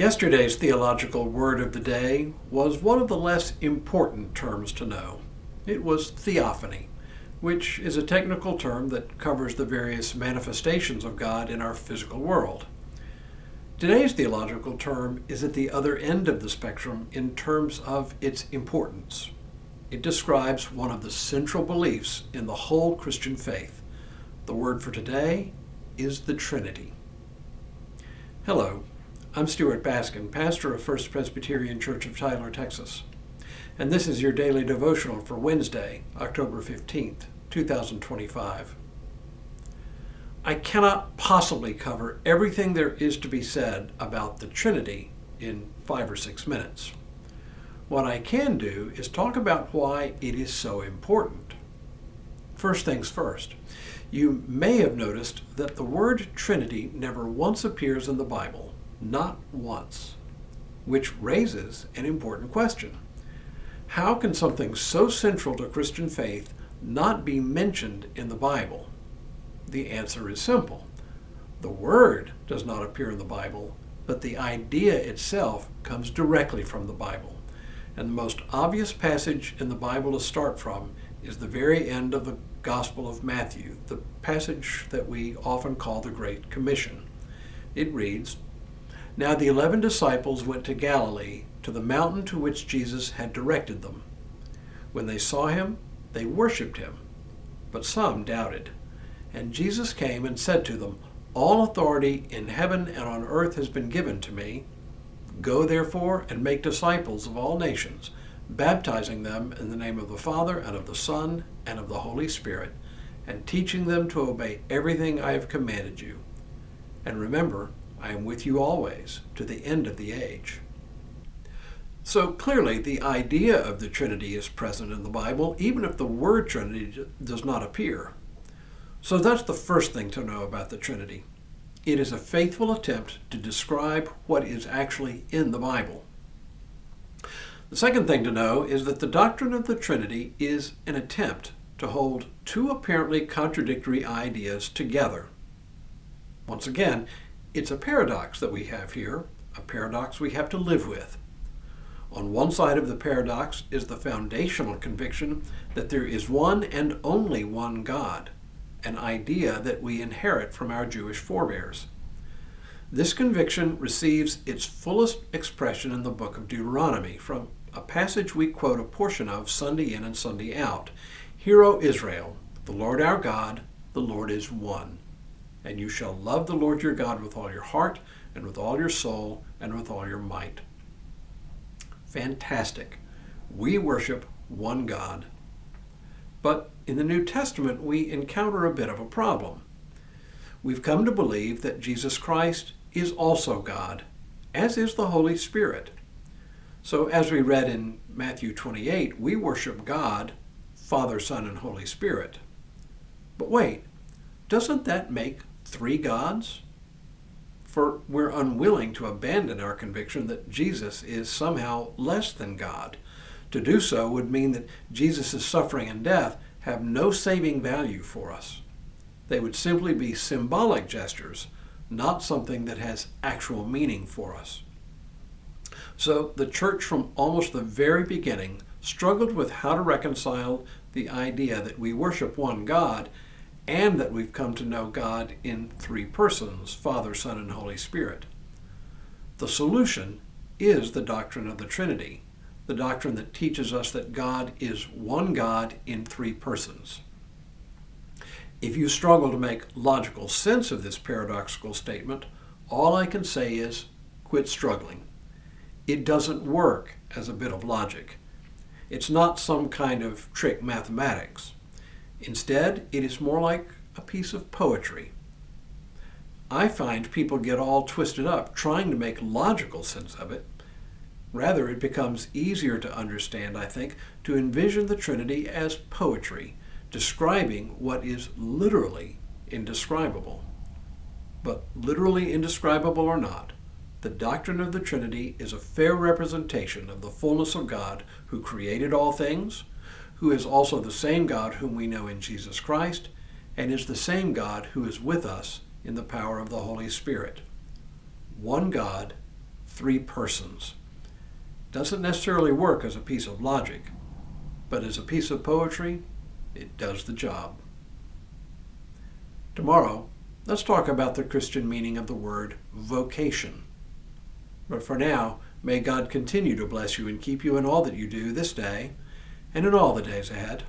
Yesterday's theological word of the day was one of the less important terms to know. It was theophany, which is a technical term that covers the various manifestations of God in our physical world. Today's theological term is at the other end of the spectrum in terms of its importance. It describes one of the central beliefs in the whole Christian faith. The word for today is the Trinity. Hello, I'm Stuart Baskin, pastor of First Presbyterian Church of Tyler, Texas. And this is your daily devotional for Wednesday, October 15th, 2025. I cannot possibly cover everything there is to be said about the Trinity in 5 or 6 minutes. What I can do is talk about why it is so important. First things first, you may have noticed that the word Trinity never once appears in the Bible, not once, which raises an important question. How can something so central to Christian faith not be mentioned in the Bible? The answer is simple. The word does not appear in the Bible, but the idea itself comes directly from the Bible. And the most obvious passage in the Bible to start from is the very end of the Gospel of Matthew, the passage that we often call the Great Commission. It reads, "Now the 11 disciples went to Galilee, to the mountain to which Jesus had directed them. When they saw him, they worshipped him, but some doubted. And Jesus came and said to them, 'All authority in heaven and on earth has been given to me. Go therefore and make disciples of all nations, baptizing them in the name of the Father and of the Son and of the Holy Spirit, and teaching them to obey everything I have commanded you. And remember, I am with you always, to the end of the age.'" So clearly the idea of the Trinity is present in the Bible, even if the word Trinity does not appear. So that's the first thing to know about the Trinity. It is a faithful attempt to describe what is actually in the Bible. The second thing to know is that the doctrine of the Trinity is an attempt to hold two apparently contradictory ideas together. Once again, it's a paradox that we have here, a paradox we have to live with. On one side of the paradox is the foundational conviction that there is one and only one God, an idea that we inherit from our Jewish forebears. This conviction receives its fullest expression in the book of Deuteronomy, from a passage we quote a portion of Sunday in and Sunday out. "Hear, O Israel, the Lord our God, the Lord is one. And you shall love the Lord your God with all your heart, and with all your soul, and with all your might." Fantastic. We worship one God. But in the New Testament, we encounter a bit of a problem. We've come to believe that Jesus Christ is also God, as is the Holy Spirit. So as we read in Matthew 28, we worship God, Father, Son, and Holy Spirit. But wait, doesn't that make 3 gods? For we're unwilling to abandon our conviction that Jesus is somehow less than God. To do so would mean that Jesus' suffering and death have no saving value for us. They would simply be symbolic gestures, not something that has actual meaning for us. So the church from almost the very beginning struggled with how to reconcile the idea that we worship one God and that we've come to know God in 3 persons, Father, Son, and Holy Spirit. The solution is the doctrine of the Trinity, the doctrine that teaches us that God is one God in 3 persons. If you struggle to make logical sense of this paradoxical statement, all I can say is quit struggling. It doesn't work as a bit of logic. It's not some kind of trick mathematics. Instead, it is more like a piece of poetry. I find people get all twisted up trying to make logical sense of it. Rather, it becomes easier to understand, I think, to envision the Trinity as poetry, describing what is literally indescribable. But literally indescribable or not, the doctrine of the Trinity is a fair representation of the fullness of God who created all things, who is also the same God whom we know in Jesus Christ, and is the same God who is with us in the power of the Holy Spirit. One God, three persons. Doesn't necessarily work as a piece of logic, but as a piece of poetry, it does the job. Tomorrow, let's talk about the Christian meaning of the word vocation. But for now, may God continue to bless you and keep you in all that you do this day and in all the days ahead.